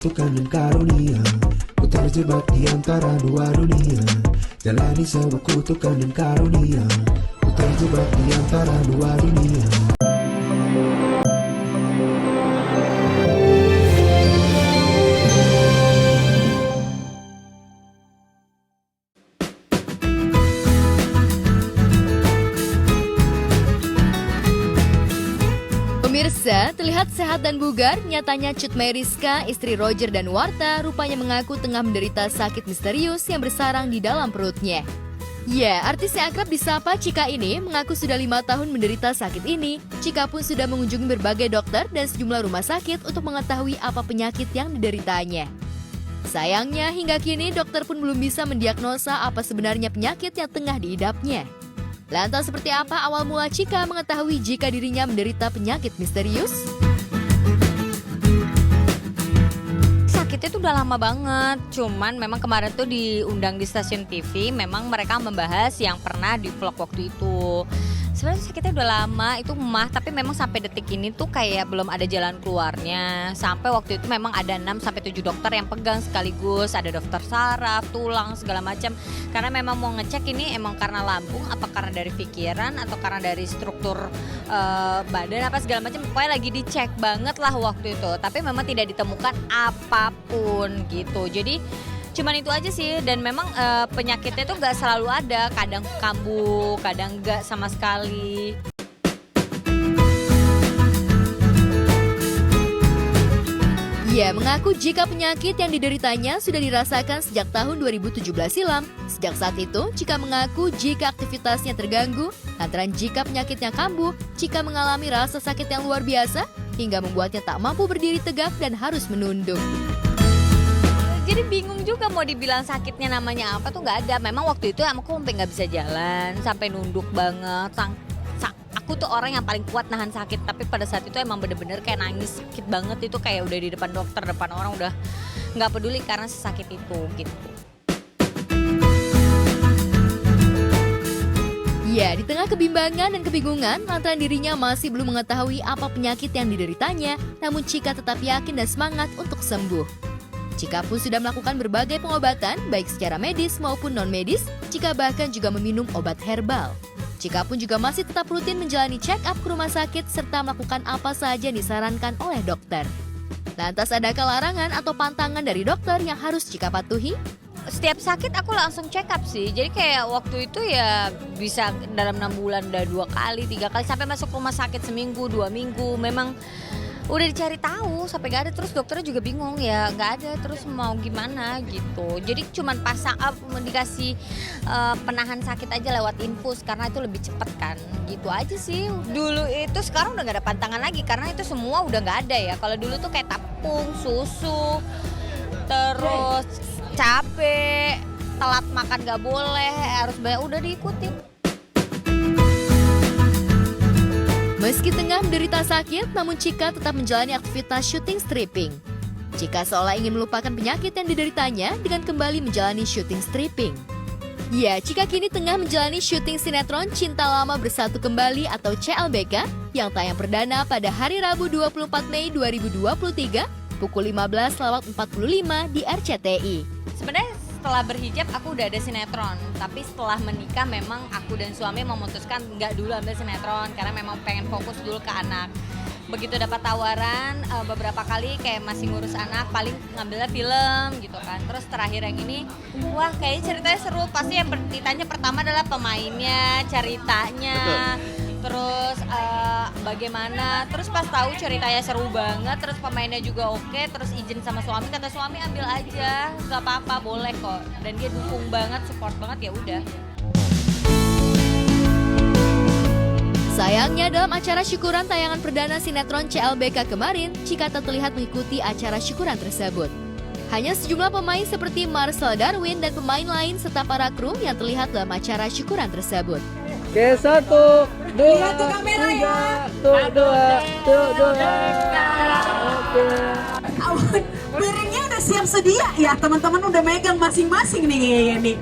Tuhan dan karunia, ku terjebak di antara dua dunia. Jalani sebuah kutukan dan karunia, ku terjebak di antara dua dunia. Pemirsa, terlihat sehat dan bugar, nyatanya Cut Meyriska, istri Roger dan Warta, rupanya mengaku tengah menderita sakit misterius yang bersarang di dalam perutnya. Ya, artis yang akrab disapa Cika ini mengaku sudah 5 tahun menderita sakit ini. Cika pun sudah mengunjungi berbagai dokter dan sejumlah rumah sakit untuk mengetahui apa penyakit yang dideritanya. Sayangnya, hingga kini dokter pun belum bisa mendiagnosa apa sebenarnya penyakit yang tengah diidapnya. Lantas seperti apa awal mula Cika mengetahui jika dirinya menderita penyakit misterius? Sakitnya tuh udah lama banget, cuman memang kemarin tuh diundang di stasiun TV, memang mereka membahas yang pernah di vlog waktu itu. Sebenarnya sakitnya udah lama, itu mah, tapi memang sampai detik ini tuh kayak belum ada jalan keluarnya. Sampai waktu itu memang ada 6-7 dokter yang pegang sekaligus, ada dokter saraf, tulang, segala macam. Karena memang mau ngecek ini emang karena lambung, apa karena dari pikiran, atau karena dari struktur badan, apa segala macam. Pokoknya lagi dicek banget lah waktu itu. Tapi memang tidak ditemukan apapun gitu. Jadi cuman itu aja sih, dan memang penyakitnya tuh gak selalu ada, kadang kambuh, kadang gak sama sekali. Ia mengaku jika penyakit yang dideritanya sudah dirasakan sejak tahun 2017 silam. Sejak saat itu, Cika mengaku jika aktivitasnya terganggu, lantaran jika penyakitnya kambuh, Cika mengalami rasa sakit yang luar biasa, hingga membuatnya tak mampu berdiri tegak dan harus menunduk. Jadi bingung juga mau dibilang sakitnya namanya apa tuh nggak ada. Memang waktu itu aku sampai nggak bisa jalan, sampai nunduk banget. Aku tuh orang yang paling kuat nahan sakit, tapi pada saat itu emang bener-bener kayak nangis sakit banget, itu kayak udah di depan dokter, depan orang, udah nggak peduli karena sesakit itu gitu. Ya, di tengah kebimbangan dan kebingungan, lantaran dirinya masih belum mengetahui apa penyakit yang dideritanya, namun Cika tetap yakin dan semangat untuk sembuh. Cika pun sudah melakukan berbagai pengobatan, baik secara medis maupun non-medis. Cika bahkan juga meminum obat herbal. Cika pun juga masih tetap rutin menjalani check-up ke rumah sakit serta melakukan apa saja yang disarankan oleh dokter. Lantas adakah larangan atau pantangan dari dokter yang harus Cika patuhi? Setiap sakit aku langsung check up sih. Jadi kayak waktu itu ya bisa dalam 6 bulan udah 2 kali, 3 kali, sampai masuk rumah sakit seminggu, 2 minggu. Memang udah dicari tahu sampai gak ada, terus dokternya juga bingung ya gak ada, terus mau gimana gitu. Jadi cuman pasang dikasih penahan sakit aja lewat infus karena itu lebih cepet kan, gitu aja sih. Dulu itu, sekarang udah gak ada pantangan lagi karena itu semua udah gak ada ya. Kalau dulu tuh kayak tepung, susu, terus cabe, telat makan gak boleh, harus bayar, udah diikutin. Meski tengah menderita sakit, namun Cika tetap menjalani aktivitas syuting stripping. Cika seolah ingin melupakan penyakit yang dideritanya dengan kembali menjalani syuting stripping. Ya, Cika kini tengah menjalani syuting sinetron Cinta Lama Bersatu Kembali atau CLBK yang tayang perdana pada hari Rabu 24 Mei 2023 pukul 15.45 di RCTI. Sebenarnya setelah berhijab aku udah ada sinetron, tapi setelah menikah memang aku dan suami memutuskan nggak dulu ambil sinetron karena memang pengen fokus dulu ke anak. Begitu dapat tawaran beberapa kali kayak masih ngurus anak, paling ngambilnya film gitu kan. Terus terakhir yang ini, wah kayaknya ceritanya seru. Pasti yang ditanya pertama adalah pemainnya, ceritanya. Betul. Terus bagaimana, terus pas tahu ceritanya seru banget, terus pemainnya juga oke, terus izin sama suami, kata suami ambil aja, gak apa-apa, boleh kok. Dan dia dukung banget, support banget, ya udah. Sayangnya dalam acara syukuran tayangan perdana sinetron CLBK kemarin, Cika tak terlihat mengikuti acara syukuran tersebut. Hanya sejumlah pemain seperti Marcel Darwin dan pemain lain serta para kru yang terlihat dalam acara syukuran tersebut. Oke, 1, 2, 3, 2. Oke. Piringnya udah siap sedia ya, teman-teman udah megang masing-masing nih.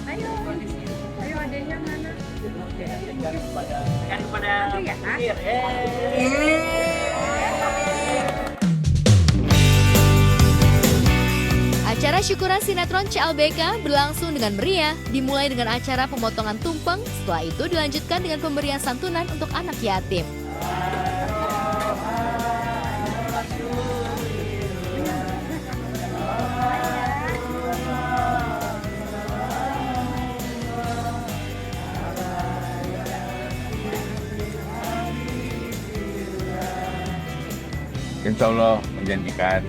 Ayo, Acara syukuran sinetron CLBK berlangsung dengan meriah, dimulai dengan acara pemotongan tumpeng, setelah itu dilanjutkan dengan pemberian santunan untuk anak yatim. Insya Allah menjanjikan,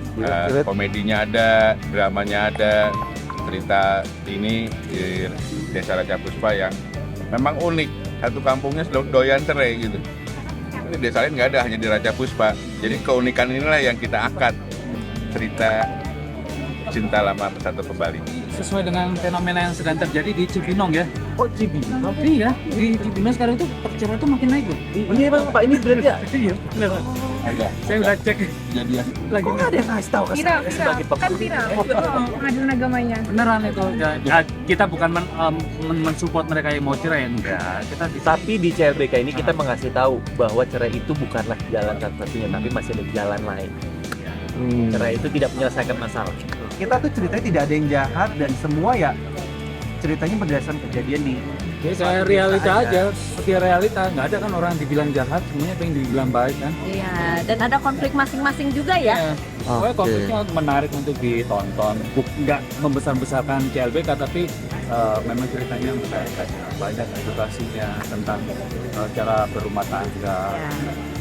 komedinya ada, dramanya ada, cerita ini di Desa Raja Puspa yang memang unik. Satu kampungnya doyan cerai gitu. Di desa lain nggak ada, hanya di Raja Puspa. Jadi keunikan inilah yang kita angkat, cerita cinta lama bersatu kembali. Sesuai dengan fenomena yang sedang terjadi di Cibinong ya. Oh Cibinong? Iya, di Cibinong sekarang itu perceraian itu makin naik loh. Ini Bang, Pak, ini benar ya? Iya, benar. Ada. Saya udah cek Kejadian. lagi. Kok nggak ada yang ngasih tahu ke saya sebagai Kan viral, pengadilan agamanya. Beneran itu. Ya, kita bukan mensupport mereka yang mau cerai, enggak. Kita Tapi di CLBK ini kita mengasih tahu bahwa cerai itu bukanlah jalan satu-satunya, tapi masih ada jalan lain. Cerai itu tidak menyelesaikan masalah. Kita tuh ceritanya tidak ada yang jahat dan semua ya ceritanya berdasarkan kejadian di saya realita aja, seperti realita. Nggak ada kan orang dibilang jahat, semuanya pengen dibilang baik kan. Iya, dan ada konflik masing-masing juga ya. Pokoknya konfliknya menarik untuk ditonton. Nggak membesar-besarkan CLBK, tapi memang ceritanya banyak edukasinya tentang cara berumah tangga. Ya.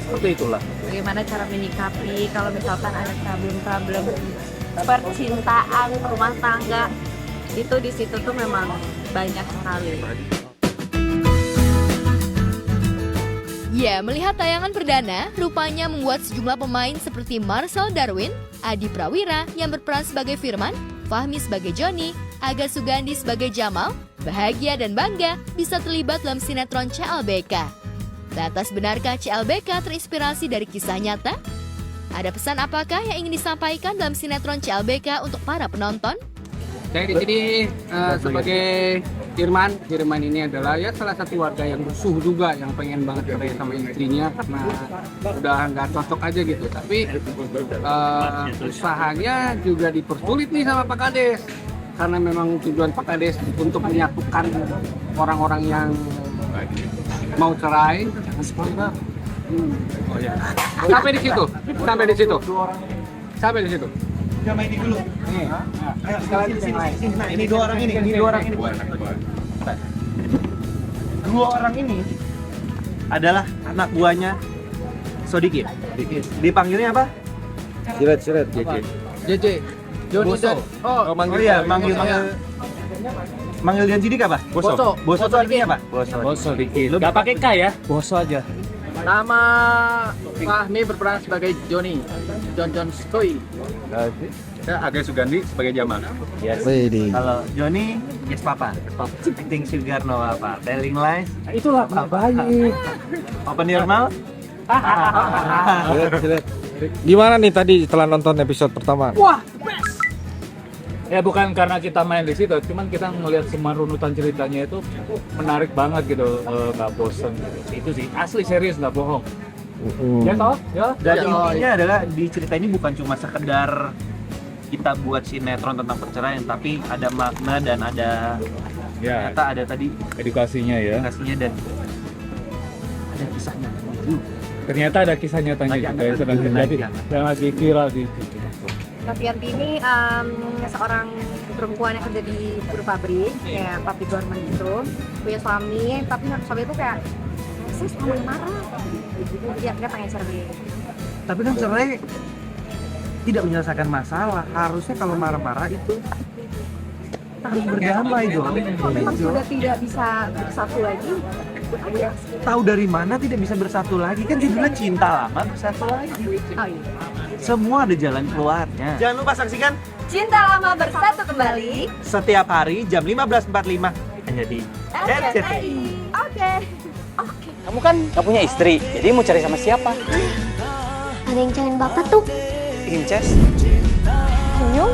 Seperti itulah. Bagaimana cara menyikapi kalau misalkan ada problem-problem percintaan, rumah tangga, itu di situ tuh memang banyak sekali. Ya, melihat tayangan perdana, rupanya membuat sejumlah pemain seperti Marcel Darwin, Adi Prawira yang berperan sebagai Firman, Fahmi sebagai Joni, Aga Sugandi sebagai Jamal, bahagia dan bangga bisa terlibat dalam sinetron CLBK. Lantas benarkah CLBK terinspirasi dari kisah nyata? Ada pesan apakah yang ingin disampaikan dalam sinetron CLBK untuk para penonton? Saya di sini sebagai Firman ini adalah ya salah satu warga yang rusuh juga, yang pengen banget cerai sama istrinya karena udah nggak cocok aja gitu. Tapi usahanya juga dipersulit nih sama Pak Kades, karena memang tujuan Pak Kades untuk menyatukan orang-orang yang mau cerai. Oh ya. Sampai di situ. Coba ini dulu. Nih. Ayo sini. Nah, ini dua orang ini. Dua orang ini adalah anak buahnya Sodikin. Dipanggilnya apa? Siret. JJ. Joni dan manggil Dian Sidik apa? Boso itu artinya apa? Boso dikit. Nggak pakai K ya? Boso aja. nama Fahmi berperan sebagai Joni. John Stoy. Saya Aga Sugandi sebagai Jamal. Yes. Kalau Joni, yes papa. Acting Sugarno apa? Telling lies. Itulah baik. Open your mouth. Gimana nih tadi setelah nonton episode pertama? Wah, best. Ya bukan karena kita main di situ, cuman kita ngelihat semua runutan ceritanya itu menarik banget gitu, nggak bosen. Itu sih asli serius, nggak bohong. Ya toh, ya. Dan intinya adalah di cerita ini bukan cuma sekedar kita buat sinetron tentang perceraian, tapi ada makna dan ada ternyata ada tadi edukasinya ya. Edukasinya dan ada kisahnya. Ternyata ada kisah nyatanya juga yang sedang terjadi dan lagi viral di YouTube. Novianti ini seorang perempuan yang kerja di buruh pabrik, kayak pabrik garment gitu, punya suami, tapi suami itu kayak sih sama marah. Dia pengen cerai. Tapi kan cerai tidak menyelesaikan masalah. Harusnya kalau marah-marah itu harus berdamai dong. Memang sudah tidak bisa bersatu lagi. Tahu dari mana tidak bisa bersatu lagi? Kan judulnya Cinta Lama Bersatu Lagi. Oh iya. Semua ada jalan keluarnya. Jangan lupa saksikan Cinta Lama Bersatu Kembali setiap hari jam 15.45 hanya di RCTI. Oke. Kamu kan gak punya istri, jadi mau cari sama siapa? Ada yang cariin bapak tuh. Inces? Senyum.